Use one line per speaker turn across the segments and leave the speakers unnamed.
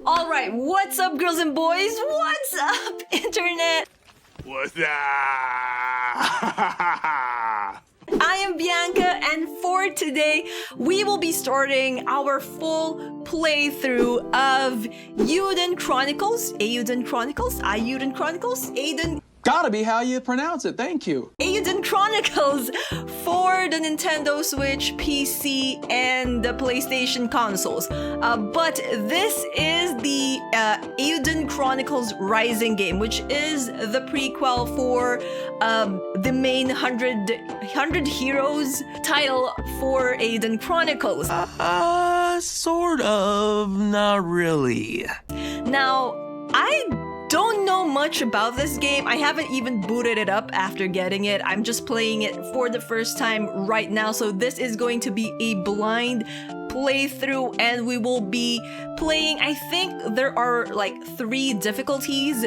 Alright, what's up girls and boys? What's up internet?
What's up?
I am Bianca, and for today, we will be starting our full playthrough of EIYUDEN Chronicles. EIYUDEN Chronicles? EIYUDEN Chronicles? EIYUDEN...
Gotta be how you pronounce it, thank you.
EIYUDEN Chronicles for the Nintendo Switch, PC, and the PlayStation consoles. But this is the EIYUDEN Chronicles Rising game, which is the prequel for the main 100 Heroes title for EIYUDEN Chronicles.
Sort of, not really.
Now, I don't know much about this game. I haven't even booted it up after getting it. I'm just playing it for the first time right now. So this is going to be a blind playthrough, and we will be playing, I think there are like 3 difficulties,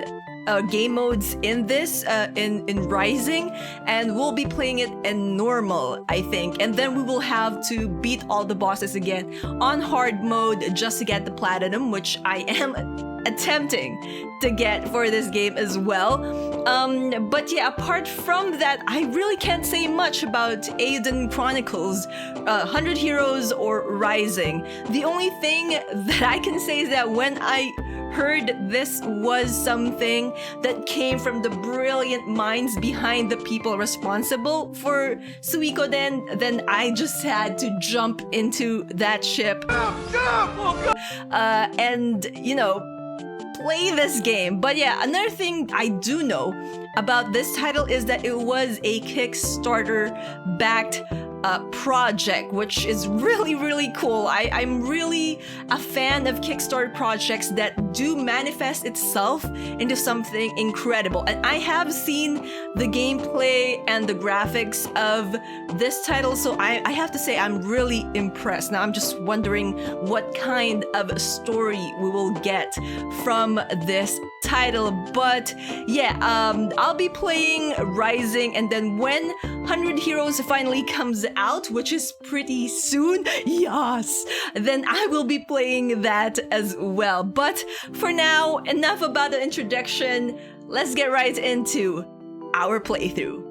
game modes in this, in Rising, and we'll be playing it in normal, I think. And then we will have to beat all the bosses again on hard mode just to get the platinum, which I am attempting to get for this game as well. But yeah, apart from that, I really can't say much about EIYUDEN Chronicles, 100 Heroes or Rising. The only thing that I can say is that when I heard this was something that came from the brilliant minds behind the people responsible for Suikoden, then I just had to jump into that ship. And, you know, play this game. But yeah, another thing I do know about this title is that it was a Kickstarter-backed project, which is really cool. I'm really a fan of Kickstarter projects that do manifest itself into something incredible. And I have seen the gameplay and the graphics of this title, so I have to say I'm really impressed. Now I'm just wondering what kind of story we will get from this title. But yeah, I'll be playing Rising, and then when 100 Heroes finally comes out, which is pretty soon, yes, then I will be playing that as well. But for now, enough about the introduction. Let's get right into our playthrough.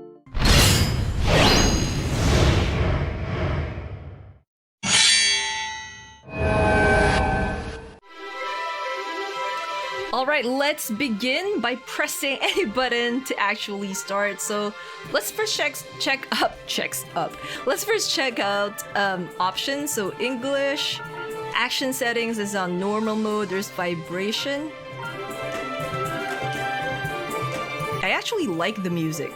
Alright, let's begin by pressing any button to actually start. So let's first check out options. So English, action settings is on normal mode, there's vibration. I actually like the music.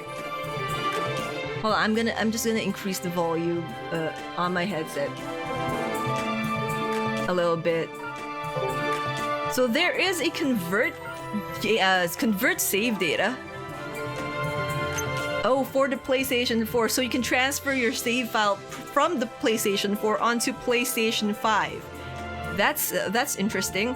Hold on, I'm just gonna increase the volume on my headset a little bit. So there is a convert save data. Oh, for the PlayStation 4. So you can transfer your save file from the PlayStation 4 onto PlayStation 5. That's interesting.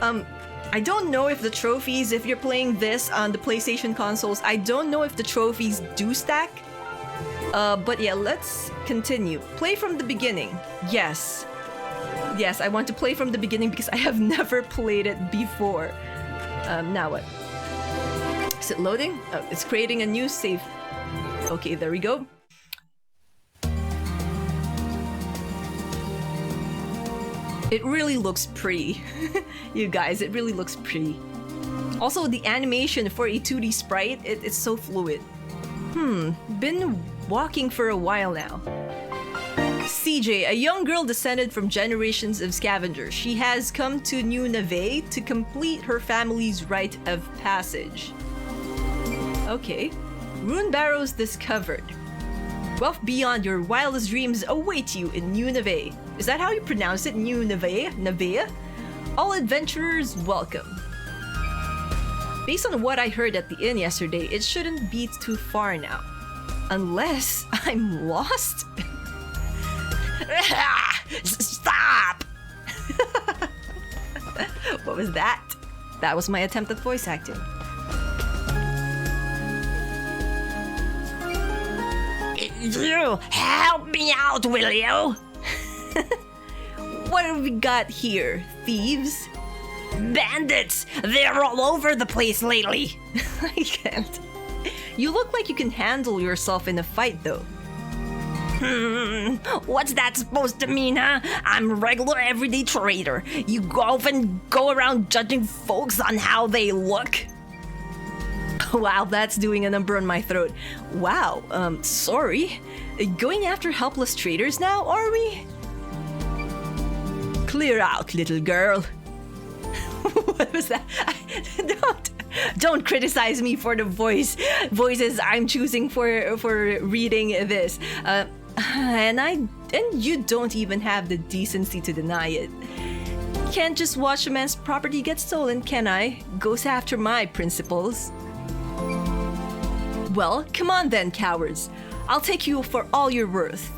I don't know if the trophies, if you're playing this on the PlayStation consoles, I don't know if the trophies do stack. But yeah, let's continue. Play from the beginning. Yes. Yes, I want to play from the beginning because I have never played it before. Now what? Is it loading? Oh, it's creating a new save. Okay, there we go. It really looks pretty. You guys, it really looks pretty. Also, the animation for a 2D sprite, it's so fluid. Been walking for a while now. CJ, a young girl descended from generations of scavengers. She has come to New Neveah to complete her family's rite of passage. Okay. Rune barrows discovered. Wealth beyond your wildest dreams await you in New Neveah. Is that how you pronounce it? New Neveah? Neveah? All adventurers welcome. Based on what I heard at the inn yesterday, it shouldn't be too far now. Unless I'm lost? Stop! What was that? That was my attempt at voice acting. You help me out, will you? What have we got here? Thieves? Bandits! They're all over the place lately! I can't. You look like you can handle yourself in a fight, though. What's that supposed to mean, huh? I'm a regular everyday trader. You often go around judging folks on how they look. Wow, that's doing a number on my throat. Wow, sorry. Going after helpless traders now, are we? Clear out, little girl. What was that? Don't criticize me for the voices I'm choosing for reading this. And you don't even have the decency to deny it. Can't just watch a man's property get stolen, can I? Goes after my principles. Well, come on then, cowards. I'll take you for all you're worth.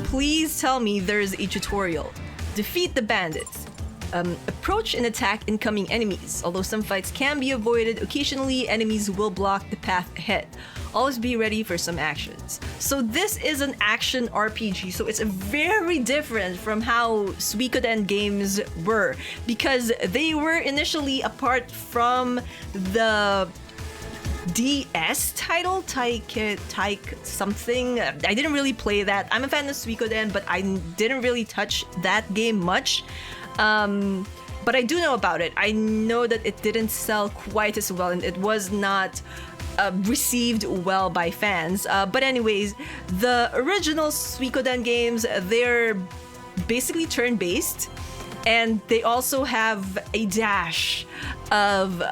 Please tell me there's a tutorial. Defeat the bandits. Approach and attack incoming enemies. Although some fights can be avoided, occasionally enemies will block the path ahead. Always be ready for some actions. So this is an action RPG, so it's very different from how Suikoden games were, because they were initially apart from the DS title, Taik something. I didn't really play that. I'm a fan of Suikoden, but I didn't really touch that game much. But I do know about it. I know that it didn't sell quite as well, and it was not received well by fans. But anyways, the original Suikoden games, they're basically turn-based, and they also have a dash of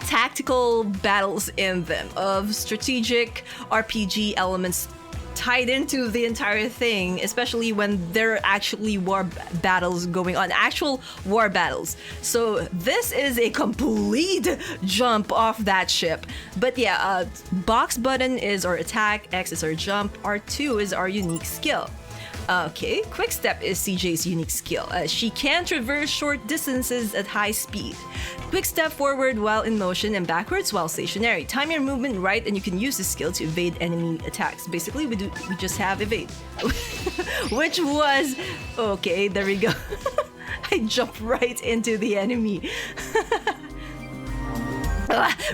tactical battles in them, of strategic RPG elements tied into the entire thing, especially when there are actually war battles going on, actual war battles. So this is a complete jump off that ship. But yeah, box button is our attack, X is our jump, R2 is our unique skill. Okay, quick step is CJ's unique skill. She can traverse short distances at high speed. Quick step forward while in motion and backwards while stationary. Time your movement right and you can use this skill to evade enemy attacks. Basically, we just have evade. Which was... Okay, there we go. I jumped right into the enemy.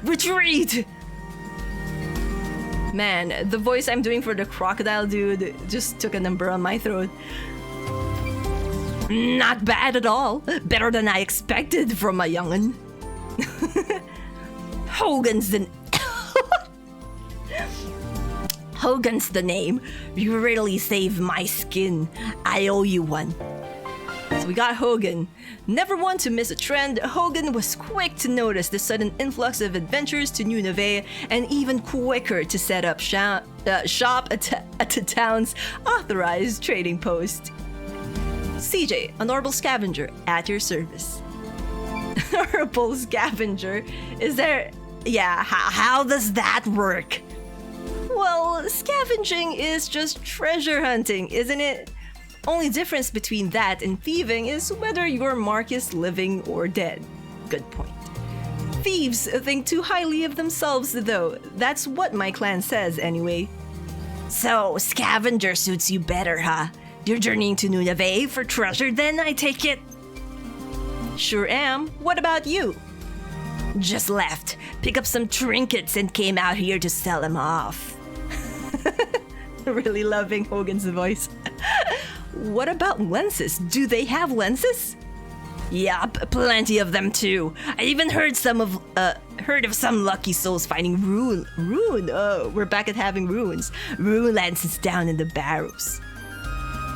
Retreat! Man, the voice I'm doing for the crocodile dude just took a number on my throat. Not bad at all. Better than I expected from a young'un. Hogan's the name. You really saved my skin. I owe you one. So we got Hogan. Never one to miss a trend, Hogan was quick to notice the sudden influx of adventurers to New Neveah, and even quicker to set up shop at the town's authorized trading post. CJ, a normal scavenger, at your service. Normal scavenger? Is there... Yeah, how does that work? Well, scavenging is just treasure hunting, isn't it? Only difference between that and thieving is whether your mark is living or dead. Good point. Thieves think too highly of themselves, though. That's what my clan says, anyway. So, scavenger suits you better, huh? You're journeying to New Neveah for treasure then, I take it? Sure am. What about you? Just left. Pick up some trinkets and came out here to sell them off. Really loving Hogan's voice. What about lenses? Do they have lenses? Yup, plenty of them too. I even heard of some lucky souls finding rune. Oh, we're back at having runes. Rune lenses down in the barrows.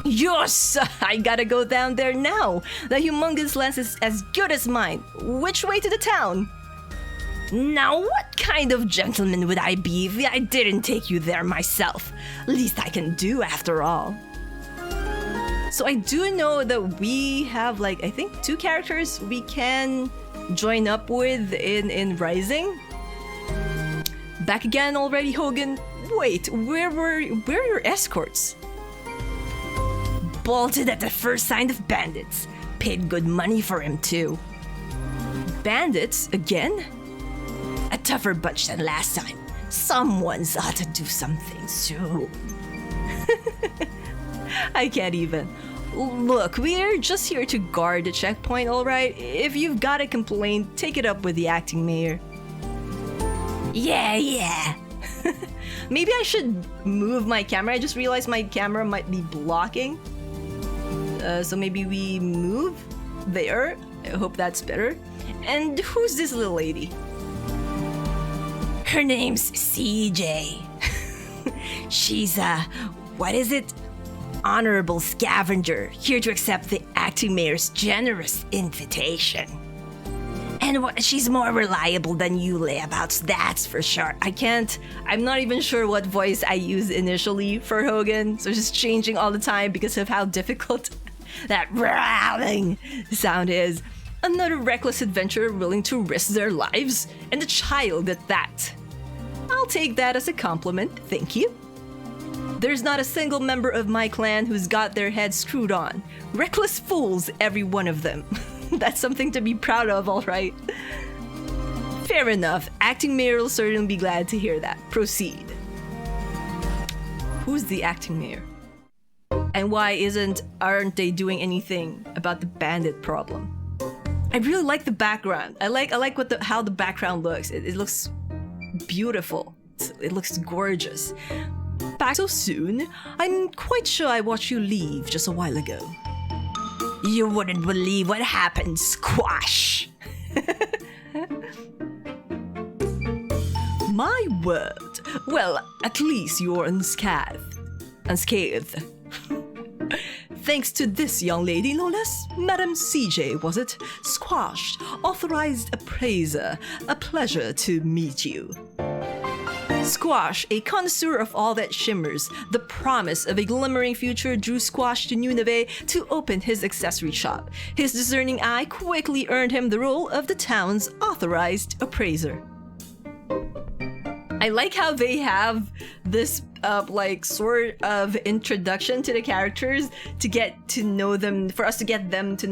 Yes, I gotta go down there now. The humongous lens is as good as mine. Which way to the town? Now, what kind of gentleman would I be if I didn't take you there myself? Least I can do, after all. So I do know that we have, like, I think 2 characters we can join up with in Rising. Back again already, Hogan? Wait, where are your escorts? Bolted at the first sign of bandits. Paid good money for him, too. Bandits? Again? A tougher bunch than last time. Someone's ought to do something soon. I can't even. Look, we're just here to guard the checkpoint, alright? If you've got a complaint, take it up with the acting mayor. Yeah. Maybe I should move my camera. I just realized my camera might be blocking. So maybe we move there. I hope that's better. And who's this little lady? Her name's CJ. She's what is it? Honorable scavenger, here to accept the acting mayor's generous invitation. And she's more reliable than you, layabouts, that's for sure. I'm not even sure what voice I used initially for Hogan, so just changing all the time because of how difficult that growling sound is. Another reckless adventurer willing to risk their lives, and a child at that. I'll take that as a compliment, thank you. There's not a single member of my clan who's got their heads screwed on. Reckless fools, every one of them. That's something to be proud of, alright? Fair enough. Acting mayor will certainly be glad to hear that. Proceed. Who's the acting mayor? And why aren't they doing anything about the bandit problem? I really like the background. I like how the background looks. It looks beautiful. It looks gorgeous. Back so soon? I'm quite sure I watched you leave just a while ago. You wouldn't believe what happened, Squash! My word. Well, at least you're unscathed. Thanks to this young lady, no less. Madam CJ, was it? Squash, authorized appraiser. A pleasure to meet you. Squash, a connoisseur of all that shimmers, the promise of a glimmering future drew Squash to New Neveah to open his accessory shop. His discerning eye quickly earned him the role of the town's authorized appraiser. I like how they have this sort of introduction to the characters to get to know them, for us to get to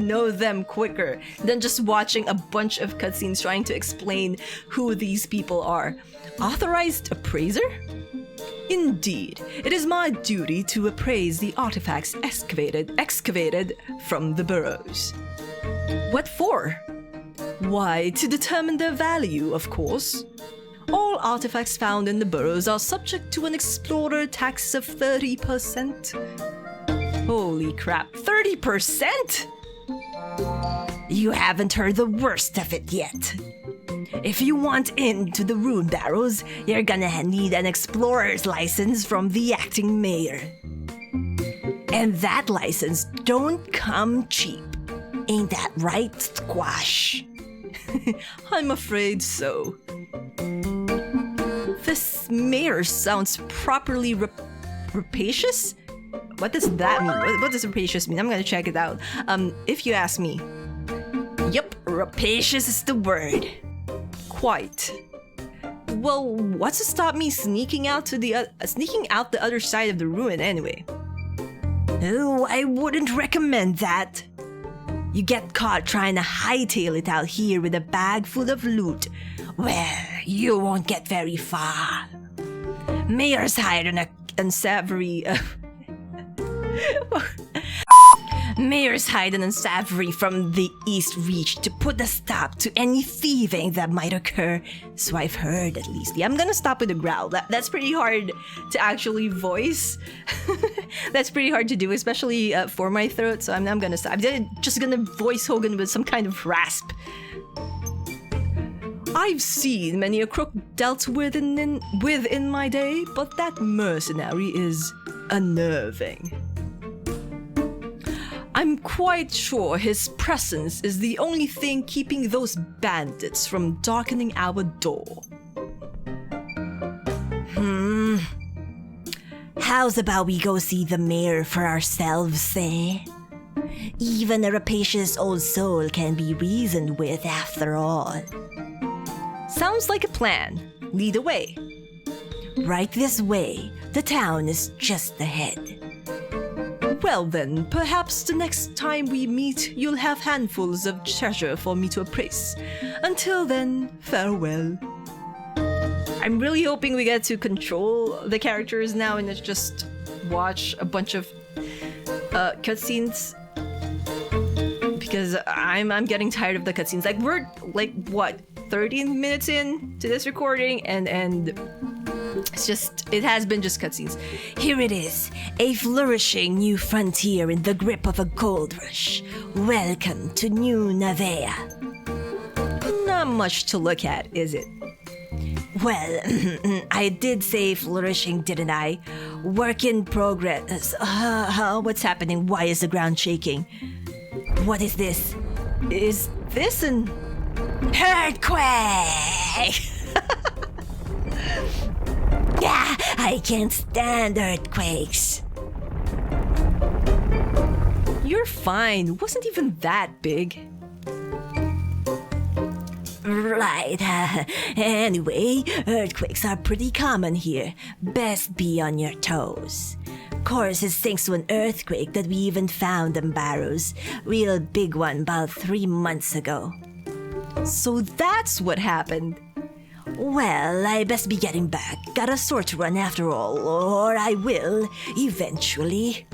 know them quicker than just watching a bunch of cutscenes trying to explain who these people are. Authorized appraiser? Indeed, it is my duty to appraise the artifacts excavated from the burrows. What for? Why, to determine their value, of course. All artifacts found in the burrows are subject to an explorer tax of 30%. Holy crap, 30%?! You haven't heard the worst of it yet. If you want into the rune barrows, you're gonna need an explorer's license from the acting mayor. And that license don't come cheap. Ain't that right, Squash? I'm afraid so. This mayor sounds properly rapacious? What does that mean? What does rapacious mean? I'm gonna check it out. If you ask me. Yup, rapacious is the word. Quite. Well, what's to stop me sneaking out the other side of the ruin anyway? Oh, I wouldn't recommend that. You get caught trying to hightail it out here with a bag full of loot. Well, you won't get very far. Mayor's hired an unsavory... Mayor's hide an unsavory from the East Reach to put a stop to any thieving that might occur. So I've heard, at least. Yeah, I'm gonna stop with a growl. That's pretty hard to actually voice. That's pretty hard to do, especially for my throat. So I'm gonna stop. I'm just gonna voice Hogan with some kind of rasp. I've seen many a crook dealt with in my day, but that mercenary is unnerving. I'm quite sure his presence is the only thing keeping those bandits from darkening our door. How's about we go see the mayor for ourselves, eh? Even a rapacious old soul can be reasoned with after all. Sounds like a plan. Lead the way. Right this way. The town is just ahead. Well then, perhaps the next time we meet, you'll have handfuls of treasure for me to appraise. Until then, farewell. I'm really hoping we get to control the characters now and not just watch a bunch of cutscenes, because I'm getting tired of the cutscenes. Like, we're like what, 13 minutes in to this recording, and it has been just cutscenes.
Here it is, a flourishing new frontier in the grip of a gold rush. Welcome to New Neveah.
Not much to look at, is it?
Well, I did say flourishing, didn't I? Work in progress. What's happening? Why is the ground shaking? What is this?
Is this an
Earthquake! Ah, I can't stand earthquakes.
You're fine. It wasn't even that big.
Right. Anyway, earthquakes are pretty common here. Best be on your toes. Course, it's thanks to an earthquake that we even found them barrows. Real big one about 3 months ago.
So that's what happened.
Well, I best be getting back. Got a sore to run after all, or I will, eventually.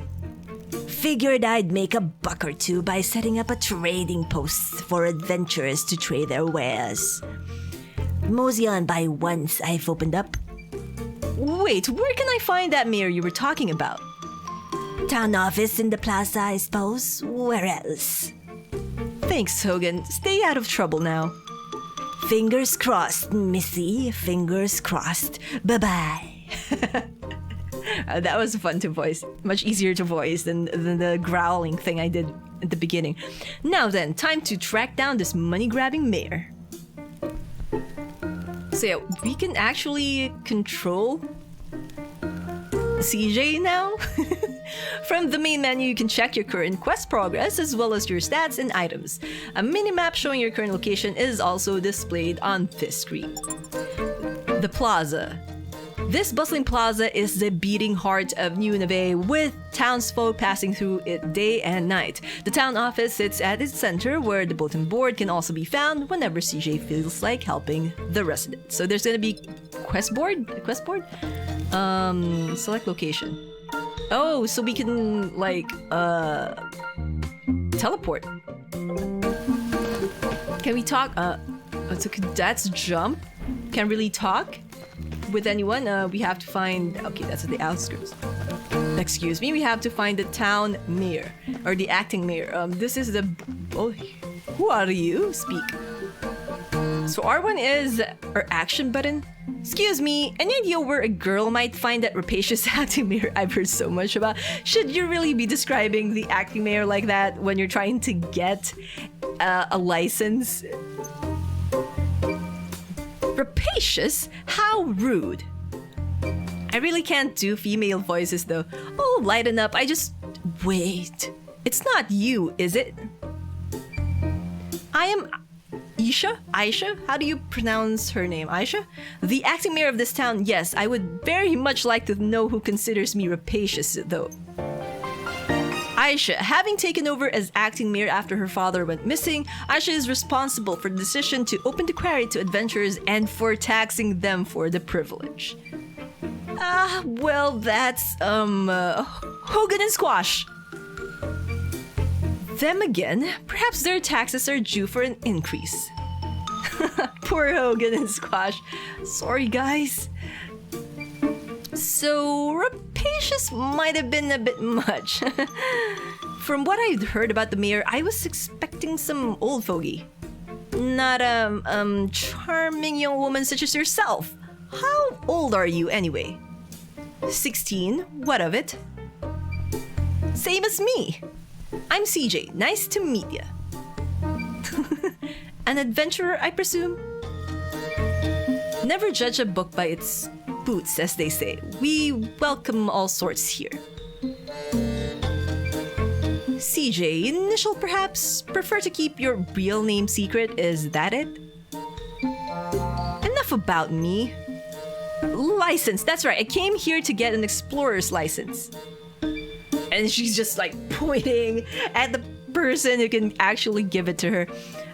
Figured I'd make a buck or two by setting up a trading post for adventurers to trade their wares. Mosey on by once I've opened up.
Wait, where can I find that mirror you were talking about?
Town office in the plaza, I suppose. Where else?
Thanks, Hogan. Stay out of trouble now.
Fingers crossed, Missy. Fingers crossed. Bye-bye.
That was fun to voice. Much easier to voice than the growling thing I did at the beginning. Now then, time to track down this money-grabbing mayor. So yeah, we can actually control CJ now. From the main menu, you can check your current quest progress as well as your stats and items. A mini-map showing your current location is also displayed on this screen. The plaza. This bustling plaza is the beating heart of New Neveah, with townsfolk passing through it day and night. The town office sits at its center, where the bulletin board can also be found whenever CJ feels like helping the residents. So there's gonna be quest board? Select location. Oh, so we can like teleport. Can we talk? So that's jump. Can't really talk with anyone. We have to find. Okay, that's at the outskirts. Excuse me. We have to find the town mayor or the acting mayor. This is the. Oh, who are you? Speak. So R1 is our action button. Excuse me, any idea where a girl might find that rapacious acting mayor I've heard so much about? Should you really be describing the acting mayor like that when you're trying to get a license? Rapacious? How rude. I really can't do female voices though. Oh, lighten up. Wait. It's not you, is it? I am Aisha? How do you pronounce her name? Aisha? The acting mayor of this town, yes. I would very much like to know who considers me rapacious, though. Aisha, having taken over as acting mayor after her father went missing, Aisha is responsible for the decision to open the quarry to adventurers and for taxing them for the privilege. Well, that's, Hogan and Squash. Them again, perhaps their taxes are due for an increase. Poor Hogan and Squash. Sorry, guys. So, rapacious might have been a bit much. From what I'd heard about the mayor, I was expecting some old fogey. Not a charming young woman such as yourself. How old are you anyway? 16? What of it? Same as me. I'm CJ. Nice to meet ya. An adventurer, I presume? Never judge a book by its boots, as they say. We welcome all sorts here. CJ, initial perhaps? Prefer to keep your real name secret, is that it? Enough about me. License, that's right. I came here to get an explorer's license. And she's just like pointing at the person who can actually give it to her.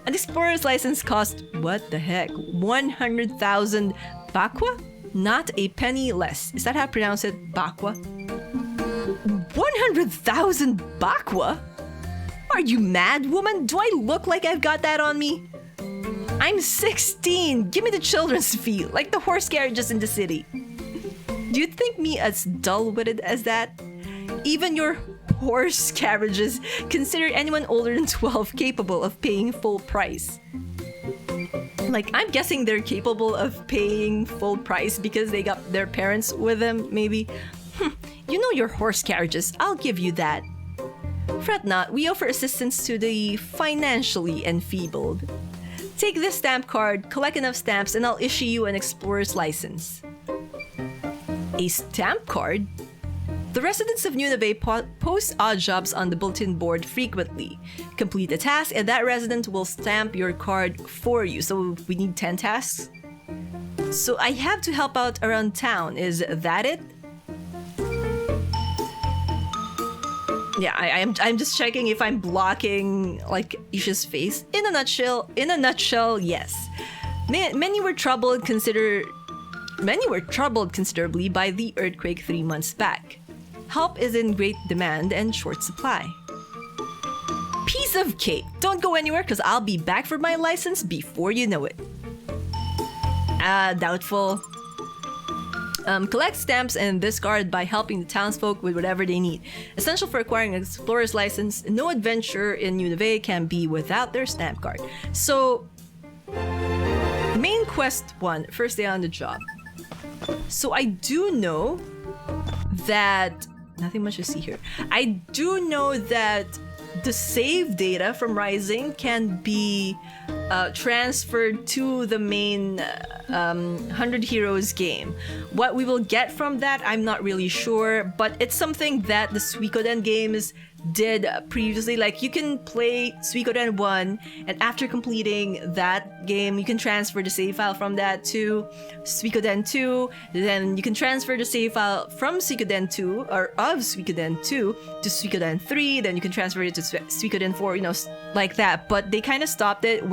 An explorer's license costs, what the heck, 100,000 bakwa? Not a penny less. Is that how I pronounce it? Bakwa? 100,000 bakwa? Are you mad, woman? Do I look like I've got that on me? I'm 16. Give me the children's fee, like the horse carriages in the city. Do you think me as dull-witted as that? Even your horse carriages consider anyone older than 12 capable of paying full price. Like, I'm guessing they're capable of paying full price because they got their parents with them, maybe. You know your horse carriages, I'll give you that. Fret not, we offer assistance to the financially enfeebled. Take this stamp card, collect enough stamps, and I'll issue you an explorer's license. A stamp card? The residents of Neveah post odd jobs on the bulletin board frequently. Complete a task and that resident will stamp your card for you. So we need 10 tasks? So I have to help out around town, is that it? Yeah, I'm just checking if I'm blocking like Isha's face. In a nutshell, yes. Many were troubled considerably by the earthquake 3 months back. Help is in great demand and short supply. Piece of cake. Don't go anywhere because I'll be back for my license before you know it. Doubtful. Collect stamps and discard by helping the townsfolk with whatever they need. Essential for acquiring an explorer's license. No adventure in New Neveah can be without their stamp card. So, main quest 1, first day on the job. So I do know that... Nothing much to see here. I do know that the save data from Rising can be transferred to the main 100 Heroes game. What we will get from that, I'm not really sure, but it's something that the Suikoden games did previously. Like, you can play Suikoden 1, and after completing that game, you can transfer the save file from that to Suikoden 2. Then you can transfer the save file from Suikoden 2, or of Suikoden 2, to Suikoden 3. Then you can transfer it to Suikoden 4, you know, like that. But they kind of stopped it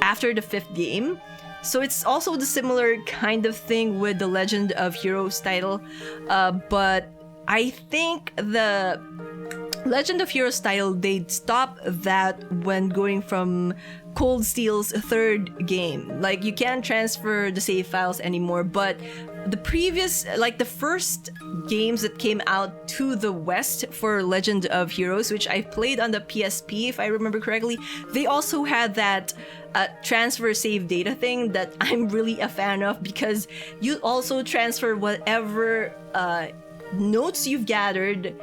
after the 5th game. So it's also the similar kind of thing with the Legend of Heroes title. But I think the Legend of Heroes title, they stopped that when going from Cold Steel's 3rd game. Like, you can't transfer the save files anymore, but the previous, like the first games that came out to the West for Legend of Heroes, which I played on the PSP if I remember correctly, they also had that transfer save data thing that I'm really a fan of, because you also transfer whatever notes you've gathered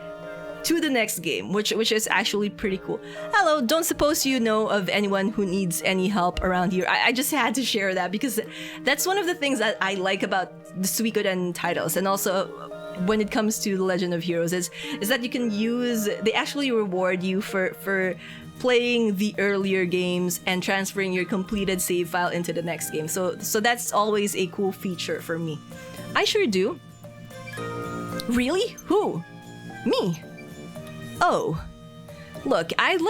to the next game, which is actually pretty cool. Hello, don't suppose you know of anyone who needs any help around here. I just had to share that because that's one of the things that I like about the Suikoden titles, and also when it comes to the Legend of Heroes is that you can they actually reward you for playing the earlier games and transferring your completed save file into the next game. So that's always a cool feature for me. I sure do. Really? Who? Me? Oh, look, I'd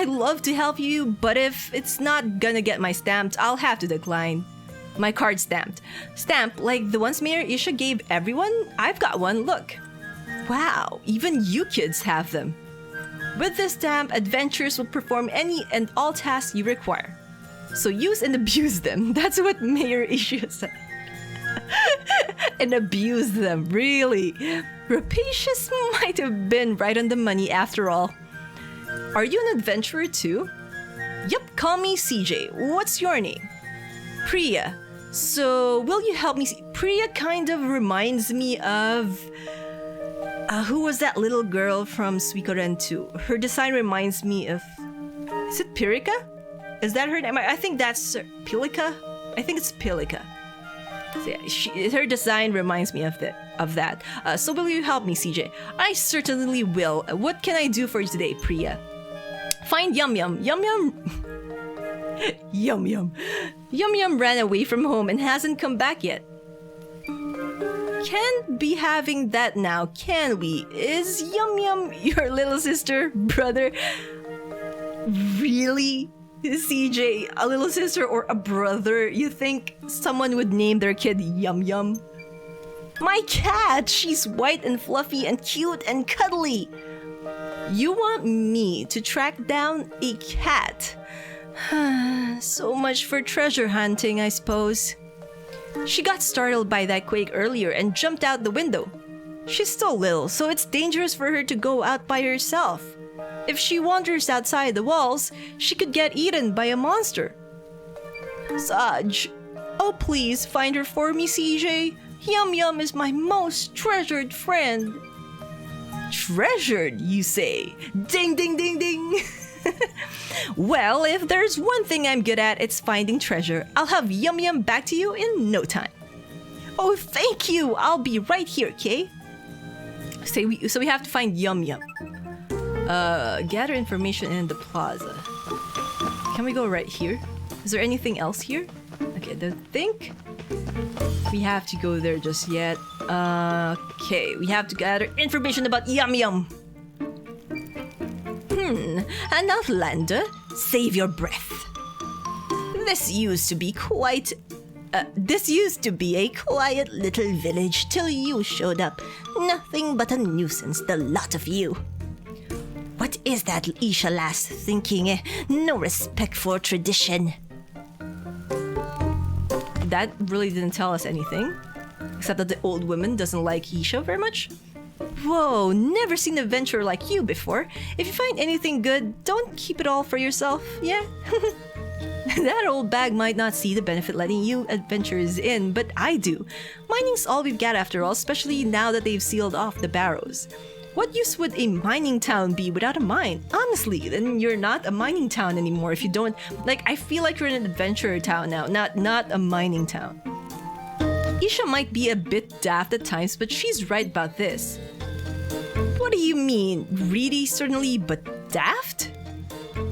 love to help you, but if it's not gonna get my stamped, I'll have to decline. My card stamped. Stamp like the ones Mayor Isha gave everyone? I've got one, look. Wow, even you kids have them. With this stamp, adventurers will perform any and all tasks you require. So use and abuse them. That's what Mayor Isha said. And abuse them, really. Rapacious might have been right on the money after all. Are you an adventurer too? Yup, call me CJ. What's your name? Priya. So, will you help me see? Priya kind of reminds me of... who was that little girl from Suikoden 2? Her design reminds me of... Is it Pirika? Is that her name? I think that's Pilika? I think it's Pilika. So yeah, her design reminds me of that. So will you help me, CJ? I certainly will. What can I do for you today, Priya? Find Yum Yum. Yum Yum... Yum Yum. Yum Yum ran away from home and hasn't come back yet. Can't be having that now, can we? Is Yum Yum your little sister, brother? Really? CJ, a little sister or a brother? You think someone would name their kid Yum Yum? My cat! She's white and fluffy and cute and cuddly! You want me to track down a cat? So much for treasure hunting, I suppose. She got startled by that quake earlier and jumped out the window. She's still little, so it's dangerous for her to go out by herself. If she wanders outside the walls, she could get eaten by a monster. Saj, oh please find her for me, CJ. Yum Yum is my most treasured friend. Treasured, you say? Ding ding ding ding! Well, if there's one thing I'm good at, it's finding treasure. I'll have Yum Yum back to you in no time. Oh, thank you! I'll be right here, okay? So we have to find Yum Yum. Gather information in the plaza. Can we go right here? Is there anything else here? Okay, I don't think we have to go there just yet. Okay, we have to gather information about Yum Yum. An outlander? Save your breath. This used to be a quiet little village till you showed up. Nothing but a nuisance, the lot of you. What is that Isha lass thinking? No respect for tradition. That really didn't tell us anything. Except that the old woman doesn't like Isha very much. Whoa, never seen a venture like you before. If you find anything good, don't keep it all for yourself, yeah? That old bag might not see the benefit letting you adventurers in, but I do. Mining's all we've got after all, especially now that they've sealed off the barrows. What use would a mining town be without a mine? Honestly, then you're not a mining town anymore if you don't... Like, I feel like you're an adventurer town now, not a mining town. Isha might be a bit daft at times, but she's right about this. What do you mean? Really, certainly, but daft?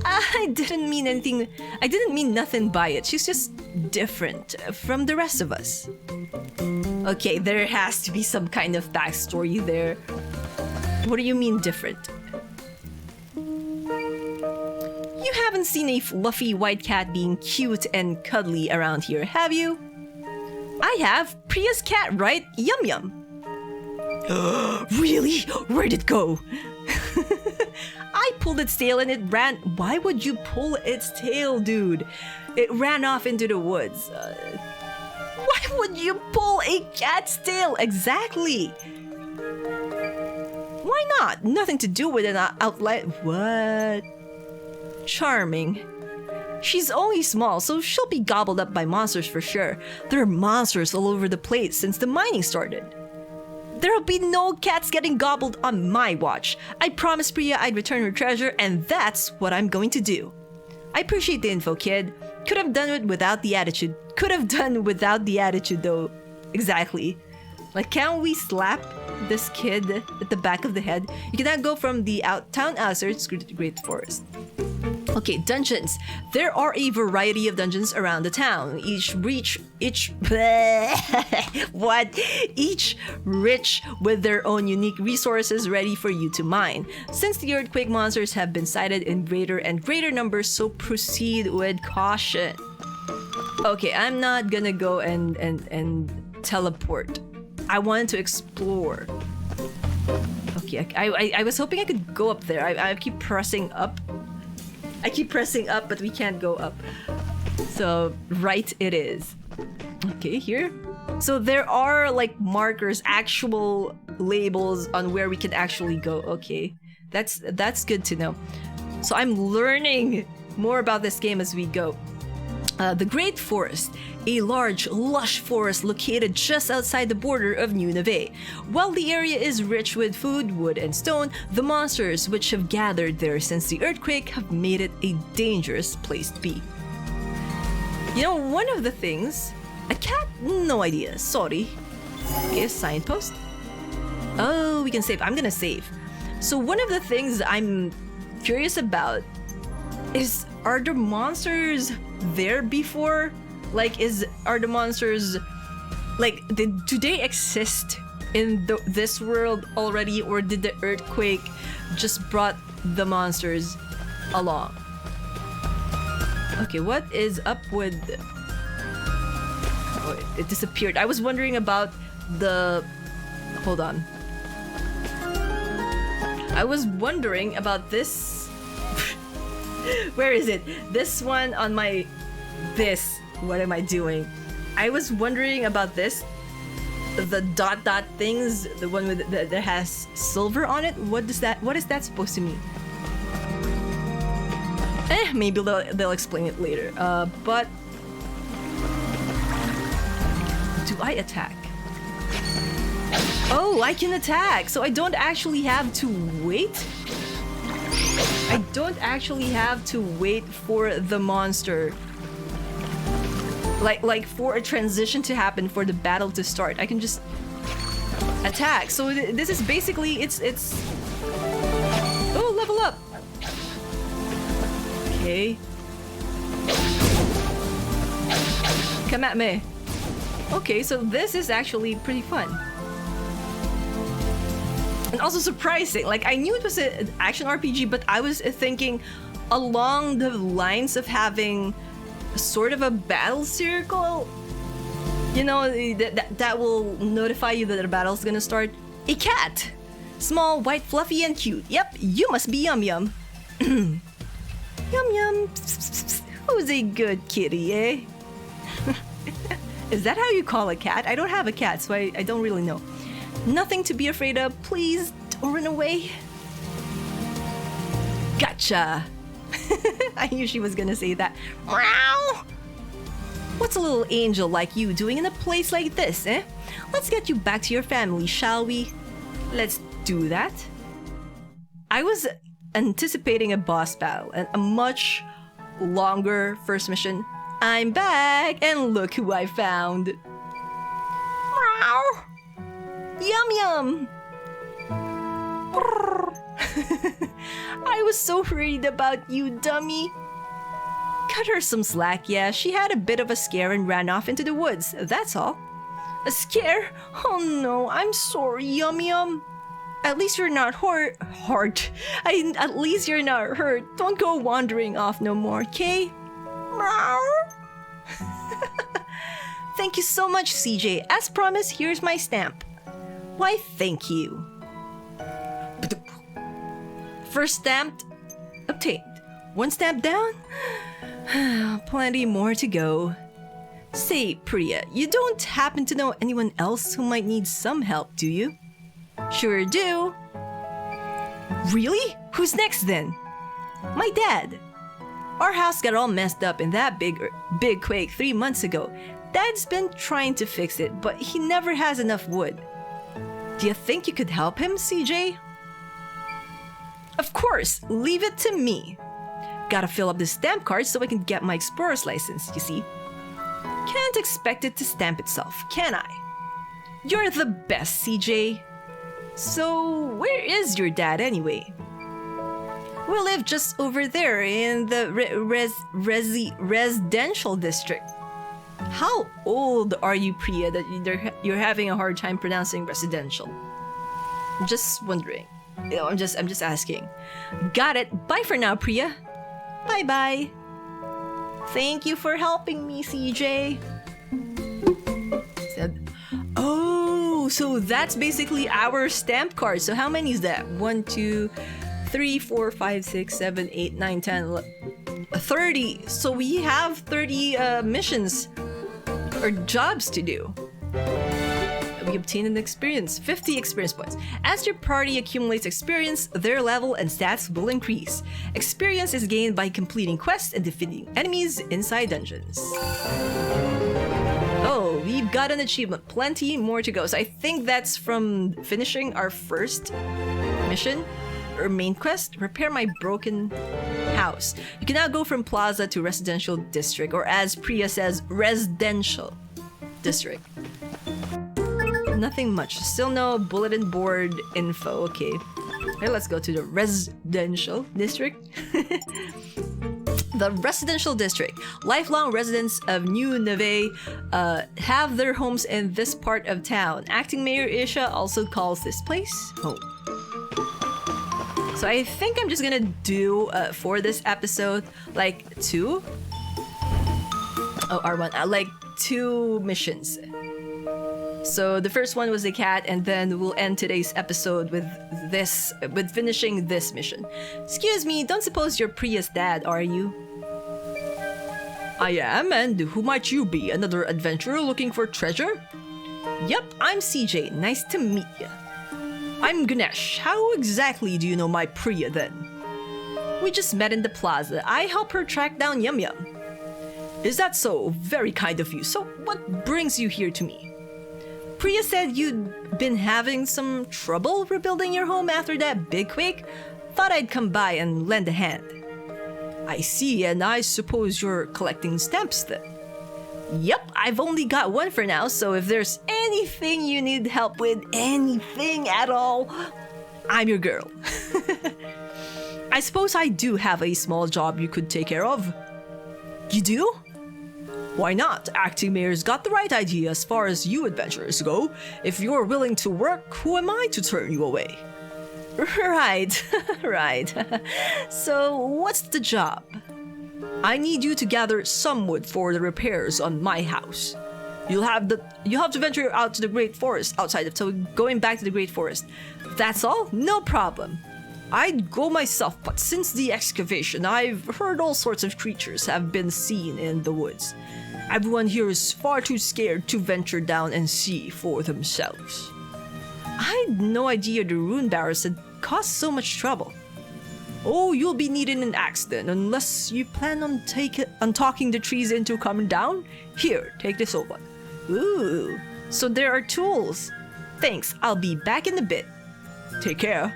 I didn't mean anything. I didn't mean nothing by it. She's just different from the rest of us. Okay, there has to be some kind of backstory there. What do you mean different? You haven't seen a fluffy white cat being cute and cuddly around here, have you? I have. Priya's cat, right? Yum Yum. Really? Where'd it go? I pulled its tail and it ran. Why would you pull its tail, dude? It ran off into the woods. Why would you pull a cat's tail? Exactly. Why not? Nothing to do with an outlet. What? Charming. She's only small, so she'll be gobbled up by monsters for sure. There are monsters all over the place since the mining started. There'll be no cats getting gobbled on my watch. I promised Priya I'd return her treasure, and that's what I'm going to do. I appreciate the info, kid. Could have done it without the attitude. Could have done without the attitude, though. Exactly. Like, can't we slap this kid at the back of the head? You cannot go from the town outskirts to the Great Forest. Okay, dungeons. There are a variety of dungeons around the town. Each rich with their own unique resources ready for you to mine. Since the earthquake monsters have been sighted in greater and greater numbers, so proceed with caution. Okay, I'm not gonna go and teleport. I wanted to explore. Okay, I was hoping I could go up there. I keep pressing up. I keep pressing up, but we can't go up. So, right it is. Okay, here. So there are like markers, actual labels on where we can actually go. Okay, that's good to know. So I'm learning more about this game as we go. The Great Forest, a large, lush forest located just outside the border of New Neveah. While the area is rich with food, wood, and stone, the monsters which have gathered there since the earthquake have made it a dangerous place to be. You know, one of the things... A cat? No idea, sorry. Okay, a signpost. Oh, we can save. I'm gonna save. So one of the things I'm curious about is, are the monsters there before? Like, are the monsters, like, do they exist in this world already, or did the earthquake just brought the monsters along? Okay, what is up with... Oh, it disappeared. I was wondering about the Hold on. I was wondering about this. Where is it? This one on my... This. What am I doing? I was wondering about this. The dot things. The one with that has silver on it. What is that supposed to mean? Maybe they'll explain it later. But... Do I attack? Oh, I can attack! So I don't actually have to wait? I don't actually have to wait for the monster. Like for a transition to happen, for the battle to start. I can just attack. So this is basically, it's... Oh, level up! Okay. Come at me. Okay, so this is actually pretty fun. And also surprising. Like, I knew it was an action RPG, but I was thinking along the lines of having sort of a battle circle. You know, that will notify you that the battle's gonna start. A cat! Small, white, fluffy, and cute. Yep, you must be Yum Yum. Yum Yum. Who's a good kitty, eh? Is that how you call a cat? I don't have a cat, so I don't really know. Nothing to be afraid of. Please don't run away. Gotcha. I knew she was gonna say that. Meow. What's a little angel like you doing in a place like this, eh? Let's get you back to your family, shall we? Let's do that. I was anticipating a boss battle and a much longer first mission. I'm back, and look who I found. Meow. Yum Yum. I was so worried about you, dummy. Cut her some slack, yeah. She had a bit of a scare and ran off into the woods, that's all. A scare? Oh no, I'm sorry, Yum Yum. At least you're not hurt. At least you're not hurt. Don't go wandering off no more, okay? Thank you so much, CJ. As promised, here's my stamp. Why, thank you. First stamp obtained. One stamp down? Plenty more to go. Say, Priya, you don't happen to know anyone else who might need some help, do you? Sure do. Really? Who's next then? My dad. Our house got all messed up in that big quake 3 months ago. Dad's been trying to fix it, but he never has enough wood. Do you think you could help him, CJ? Of course, leave it to me. Gotta fill up the stamp card so I can get my explorer's license, you see. Can't expect it to stamp itself, can I? You're the best, CJ. So, where is your dad anyway? We live just over there in the residential district. How old are you, Priya, that you're having a hard time pronouncing residential? Just wondering. You know, I'm just asking. Got it. Bye for now, Priya. Bye-bye. Thank you for helping me, CJ. Oh, so that's basically our stamp card. So how many is that? 1, 2, 3, 4, 5, 6, 7, 8, 9, 10, 11, 30. So we have 30 missions or jobs to do. We obtain an experience, 50 experience points. As your party accumulates experience, their level and stats will increase. Experience is gained by completing quests and defeating enemies inside dungeons. Oh, we've got an achievement. Plenty more to go. So I think that's from finishing our first mission or main quest. Repair my broken house. You can now go from plaza to residential district, or as Priya says, residential district. Nothing much. Still no bulletin board info. Okay. Okay, let's go to the residential district. The residential district. Lifelong residents of New Neveah have their homes in this part of town. Acting Mayor Isha also calls this place home. So I think I'm just gonna do, for this episode, like 2? Oh, R1. Like 2 missions. So the first one was a cat, and then we'll end today's episode with finishing this mission. Excuse me, don't suppose you're Priya's dad, are you? I am, and who might you be? Another adventurer looking for treasure? Yep, I'm CJ. Nice to meet you. I'm Ganesh. How exactly do you know my Priya then? We just met in the plaza. I help her track down Yum Yum. Is that so? Very kind of you. So what brings you here to me? Priya said you'd been having some trouble rebuilding your home after that big quake. Thought I'd come by and lend a hand. I see, and I suppose you're collecting stamps then? Yep, I've only got one for now, so if there's anything you need help with, anything at all, I'm your girl. I suppose I do have a small job you could take care of. You do? Why not? Acting Mayor's got the right idea as far as you adventurers go. If you're willing to work, who am I to turn you away? Right, right. So, what's the job? I need you to gather some wood for the repairs on my house. You'll have to venture out to the Great Forest outside of going back to the Great Forest. That's all? No problem. I'd go myself, but since the excavation, I've heard all sorts of creatures have been seen in the woods. Everyone here is far too scared to venture down and see for themselves. I had no idea the rune barrows had caused so much trouble. Oh, you'll be needing an axe then, unless you plan on talking the trees into coming down? Here, take this over. Ooh, so there are tools. Thanks, I'll be back in a bit. Take care.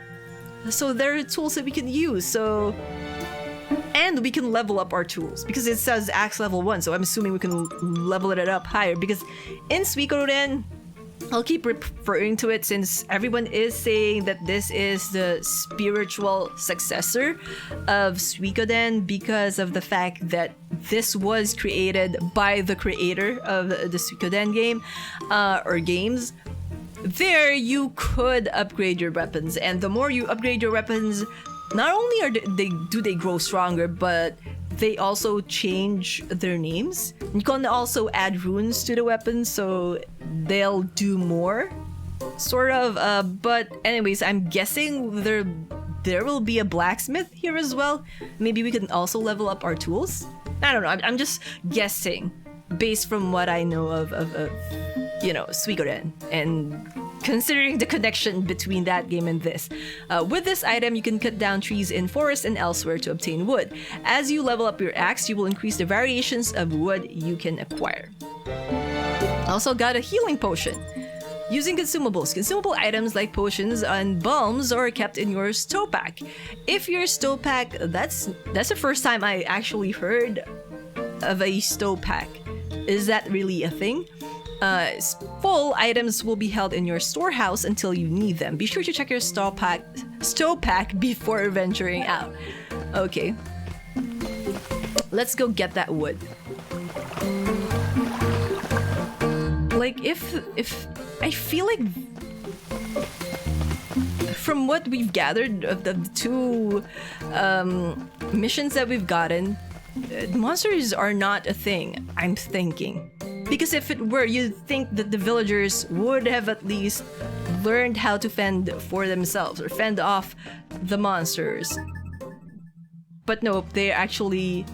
So there are tools that we can use, and we can level up our tools, because it says axe level 1, so I'm assuming we can level it up higher, because in Suikoden, I'll keep referring to it since everyone is saying that this is the spiritual successor of Suikoden because of the fact that this was created by the creator of the Suikoden game, or games. There, you could upgrade your weapons, and the more you upgrade your weapons, not only do they grow stronger, but they also change their names. You can also add runes to the weapons, so they'll do more, sort of. But anyways, I'm guessing there will be a blacksmith here as well. Maybe we can also level up our tools. I don't know. I'm just guessing based from what I know of Suikoden, and considering the connection between that game and this. With this item, you can cut down trees in forests and elsewhere to obtain wood. As you level up your axe, you will increase the variations of wood you can acquire. Also got a healing potion. Using consumables. Consumable items like potions and balms are kept in your stow pack. If your stow pack, that's the first time I actually heard of a stow pack. Is that really a thing? Full items will be held in your storehouse until you need them. Be sure to check your stow pack before venturing out. Okay. Let's go get that wood. Like, if I feel like from what we've gathered of the two missions that we've gotten, monsters are not a thing, I'm thinking. Because if it were, you'd think that the villagers would have at least learned how to fend for themselves or fend off the monsters. But nope, they're actually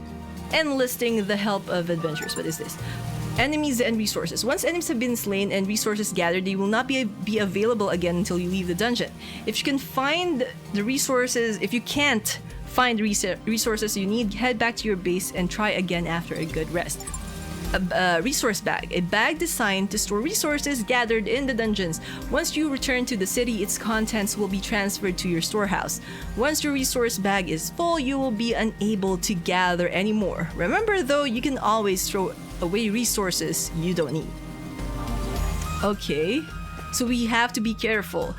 enlisting the help of adventurers. What is this? Enemies and resources. Once enemies have been slain and resources gathered, they will not be available again until you leave the dungeon. If you can find the resources, if you can't find the resources you need, head back to your base and try again after a good rest. A resource bag. A bag designed to store resources gathered in the dungeons. Once you return to the city, its contents will be transferred to your storehouse. Once your resource bag is full, you will be unable to gather anymore. Remember though, you can always throw away resources you don't need. Okay, so we have to be careful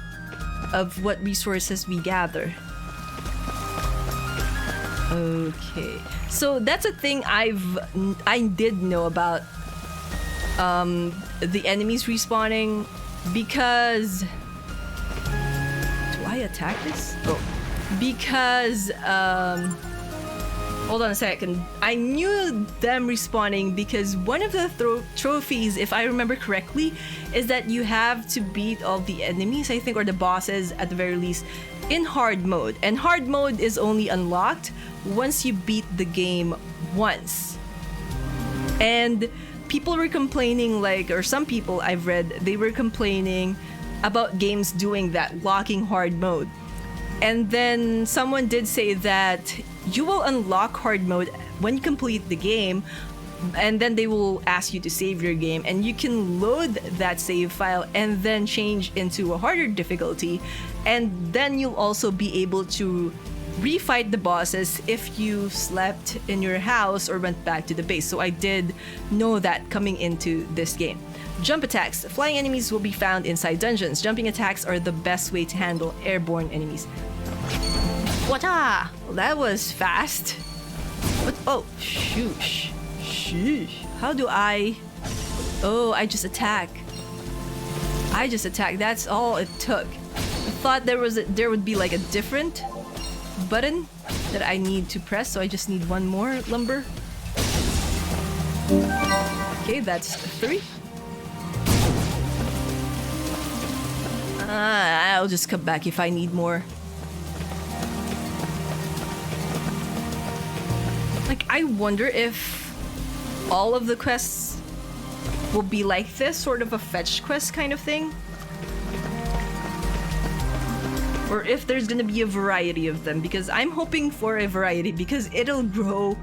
of what resources we gather. Okay, so that's a thing I did know about the enemies respawning, because do I attack this? Oh, because Hold on a second. I knew them respawning because one of the trophies, if I remember correctly, is that you have to beat all the enemies, I think, or the bosses at the very least, in hard mode. And hard mode is only unlocked once you beat the game once. And people were complaining, like, or some people I've read, they were complaining about games doing that, locking hard mode. And then someone did say that you will unlock hard mode when you complete the game, and then they will ask you to save your game, and you can load that save file and then change into a harder difficulty, and then you'll also be able to refight the bosses if you slept in your house or went back to the base. So I did know that coming into this game. Jump attacks. Flying enemies will be found inside dungeons. Jumping attacks are the best way to handle airborne enemies. Wata! Well, that was fast. What? Oh, shoosh. Sheesh. How do I... Oh, I just attack. That's all it took. I thought there would be like a different button that I need to press, so I just need one more lumber. Okay, that's 3. I'll just come back if I need more. Like, I wonder if all of the quests will be like this, sort of a fetch quest kind of thing. Or if there's gonna be a variety of them, because I'm hoping for a variety, because it'll grow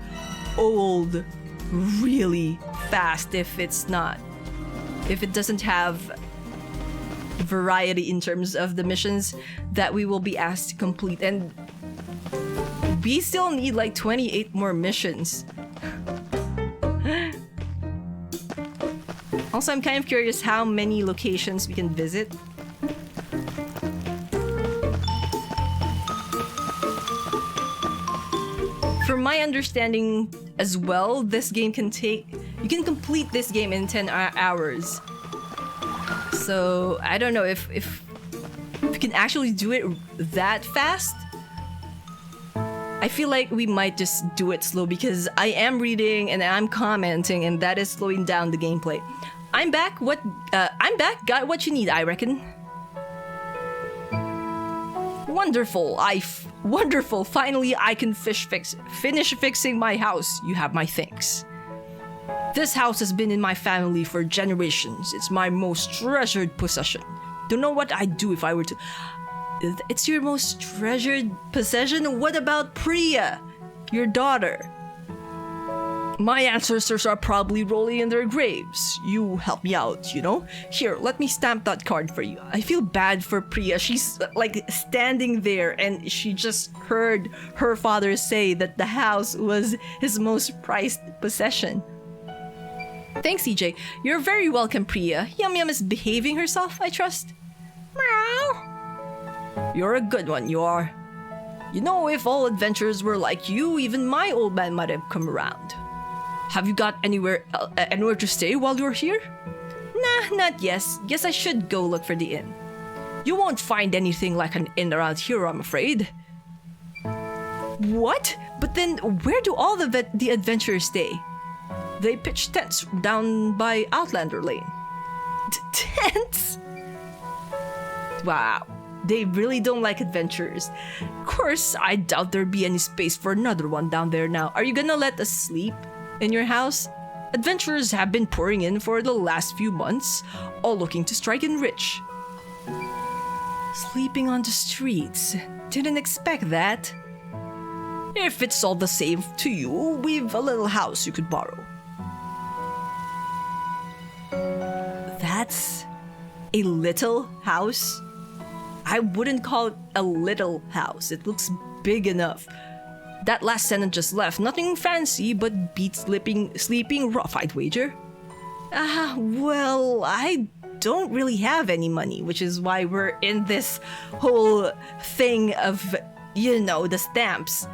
old really fast if it doesn't have variety in terms of the missions that we will be asked to complete. And we still need like 28 more missions. Also, I'm kind of curious how many locations we can visit. From my understanding as well, this game you can complete this game in 10 hours. So I don't know if we can actually do it that fast. I feel like we might just do it slow, because I am reading and I'm commenting, and that is slowing down the gameplay. I'm back. I'm back. Got what you need, I reckon. Wonderful. Wonderful. Finally, I can finish fixing my house. You have my thanks. This house has been in my family for generations. It's my most treasured possession. Don't know what I'd do if I were to... It's your most treasured possession? What about Priya, your daughter? My ancestors are probably rolling in their graves. You help me out, you know? Here, let me stamp that card for you. I feel bad for Priya. She's like standing there and she just heard her father say that the house was his most prized possession. Thanks, EJ. You're very welcome, Priya. Yum Yum is behaving herself, I trust. Meow. You're a good one, you are. You know, if all adventurers were like you, even my old man might have come around. Have you got anywhere to stay while you're here? Nah, not yet. Guess I should go look for the inn. You won't find anything like an inn around here, I'm afraid. What? But then where do all the adventurers stay? They pitch tents down by Outlander Lane. Tents? Wow. They really don't like adventurers. Of course, I doubt there'd be any space for another one down there now. Are you gonna let us sleep in your house? Adventurers have been pouring in for the last few months, all looking to strike it rich. Sleeping on the streets. Didn't expect that. If it's all the same to you, we've a little house you could borrow. That's a little house? I wouldn't call it a little house. It looks big enough. That last tenant just left. Nothing fancy, but beats sleeping rough, I'd wager. Well, I don't really have any money, which is why we're in this whole thing of, you know, the stamps.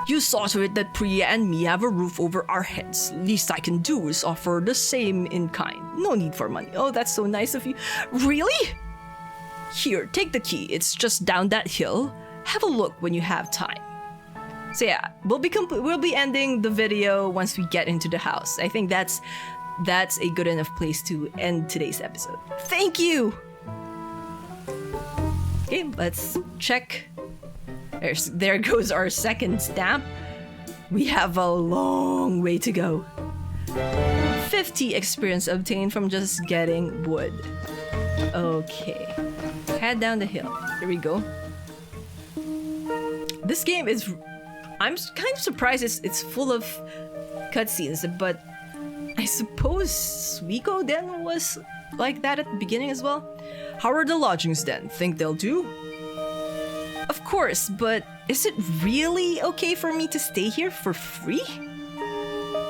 You saw to it that Priya and me have a roof over our heads. Least I can do is offer the same in kind. No need for money. Oh, that's so nice of you. Really? Here, take the key. It's just down that hill. Have a look when you have time. So yeah, we'll be ending the video once we get into the house. I think that's a good enough place to end today's episode. Thank you! Okay, let's check. There goes our second stamp. We have a long way to go. 50 experience obtained from just getting wood. Okay. Head down the hill. There we go. This game is... I'm kind of surprised it's full of cutscenes, but I suppose Suiko Den was like that at the beginning as well. How are the lodgings then? Think they'll do? Of course, but is it really okay for me to stay here for free?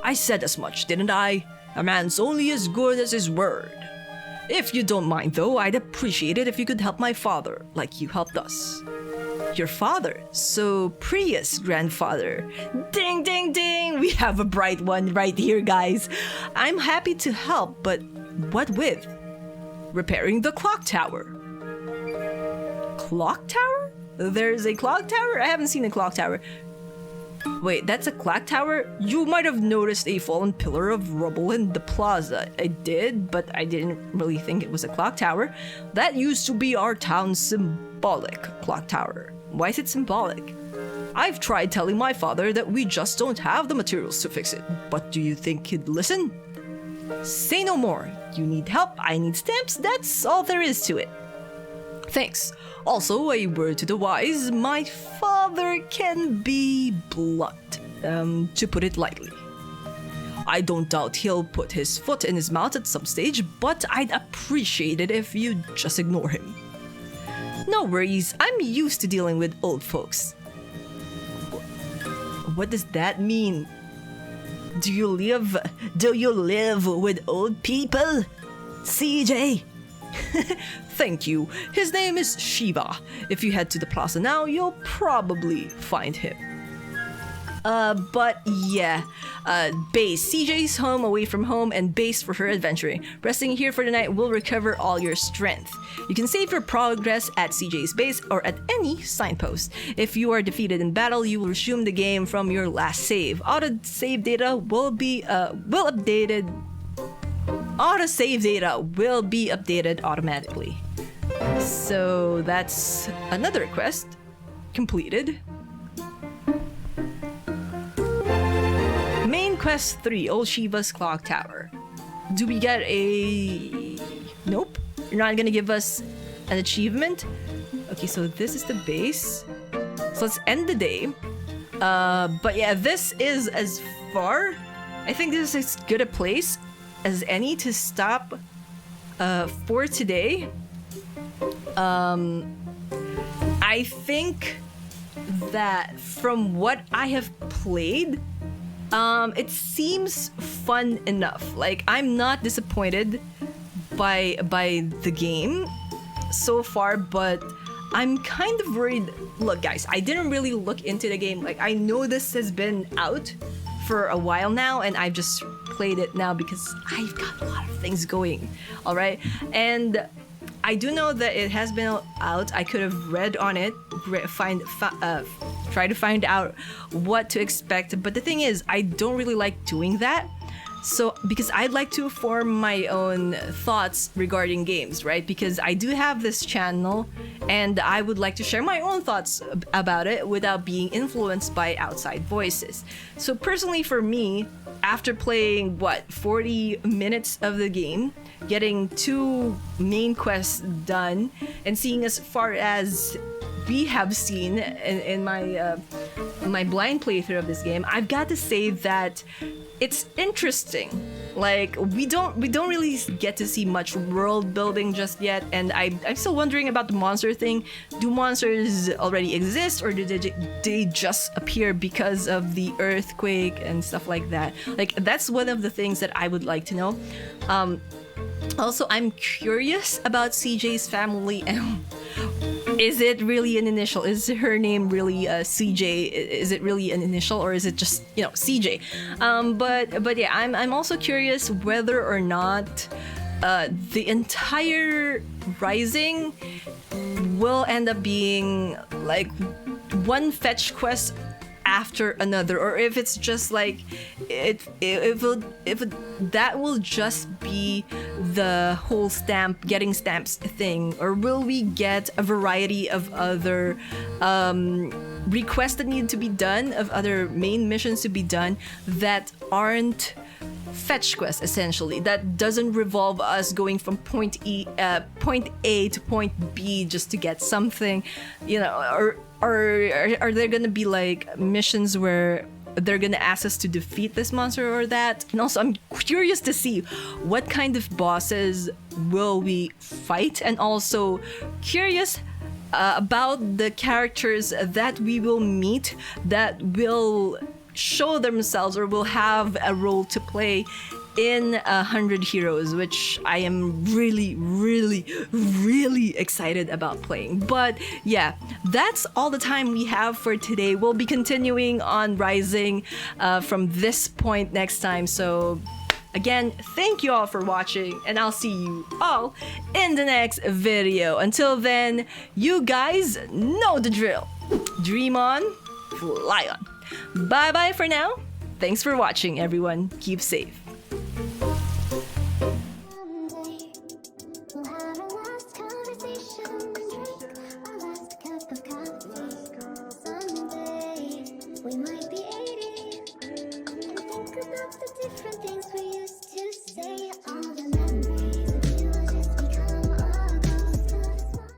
I said as much, didn't I? A man's only as good as his word. If you don't mind though, I'd appreciate it if you could help my father, like you helped us. Your father? So Priya's grandfather. Ding ding ding! We have a bright one right here, guys. I'm happy to help, but what with? Repairing the clock tower. Clock tower? There's a clock tower? I haven't seen a clock tower. Wait, that's a clock tower? You might have noticed a fallen pillar of rubble in the plaza. I did, but I didn't really think it was a clock tower. That used to be our town's symbolic clock tower. Why is it symbolic? I've tried telling my father that we just don't have the materials to fix it, but do you think he'd listen? Say no more. You need help, I need stamps, that's all there is to it. Thanks. Also, a word to the wise, my father can be blunt, to put it lightly. I don't doubt he'll put his foot in his mouth at some stage, but I'd appreciate it if you'd just ignore him. No worries, I'm used to dealing with old folks. What does that mean? Do you live with old people? CJ? Thank you. His name is Shiva. If you head to the plaza now, you'll probably find him. But yeah. Base. CJ's home away from home and base for her adventuring. Resting here for the night will recover all your strength. You can save your progress at CJ's base or at any signpost. If you are defeated in battle, you will resume the game from your last save. Auto-save data will be updated automatically. So that's another quest completed. Main quest 3, Old Shiva's Clock Tower. Do we get a... Nope. You're not gonna give us an achievement? Okay, so this is the base. So let's end the day. But yeah, this is as far... I think this is as good a place as any to stop for today. I think that from what I have played, it seems fun enough. Like, I'm not disappointed by the game so far, but I'm kind of worried. Look, guys, I didn't really look into the game. Like, I know this has been out for a while now, and I've just played it now because I've got a lot of things going. All right, and I do know that it has been out. I could have read on it, try to find out what to expect. But the thing is, I don't really like doing that. So, because I'd like to form my own thoughts regarding games, right? Because I do have this channel and I would like to share my own thoughts about it without being influenced by outside voices. So personally for me, after playing, 40 minutes of the game, getting 2 main quests done, and seeing as far as we have seen in my blind playthrough of this game, I've got to say that it's interesting. Like, we don't really get to see much world building just yet, and I'm still wondering about the monster thing. Do monsters already exist, or did they just appear because of the earthquake and stuff like that? Like, that's one of the things that I would like to know. Also, I'm curious about CJ's family. Is it really an initial? Is her name really CJ? Is it really an initial, or is it just, CJ? But yeah, I'm also curious whether or not the entire Rising will end up being like one fetch quest after another, or if it's just like that will just be the whole getting stamps thing, or will we get a variety of other requests that need to be done, of other main missions to be done that aren't fetch quests, essentially, that doesn't revolve us going from point A to point B just to get something, you know, or are there gonna be like missions where they're gonna ask us to defeat this monster or that? And also, I'm curious to see what kind of bosses will we fight, and also curious about the characters that we will meet that will show themselves or will have a role to play in 100 Heroes, which I am really, really, really excited about playing. But yeah, that's all the time we have for today. We'll be continuing on Rising from this point next time. So again, thank you all for watching, and I'll see you all in the next video. Until then, you guys know the drill. Dream on, fly on. Bye bye for now. Thanks for watching, everyone. Keep safe.
Someday we'll have our last conversation, drink our last cup of coffee. Someday we might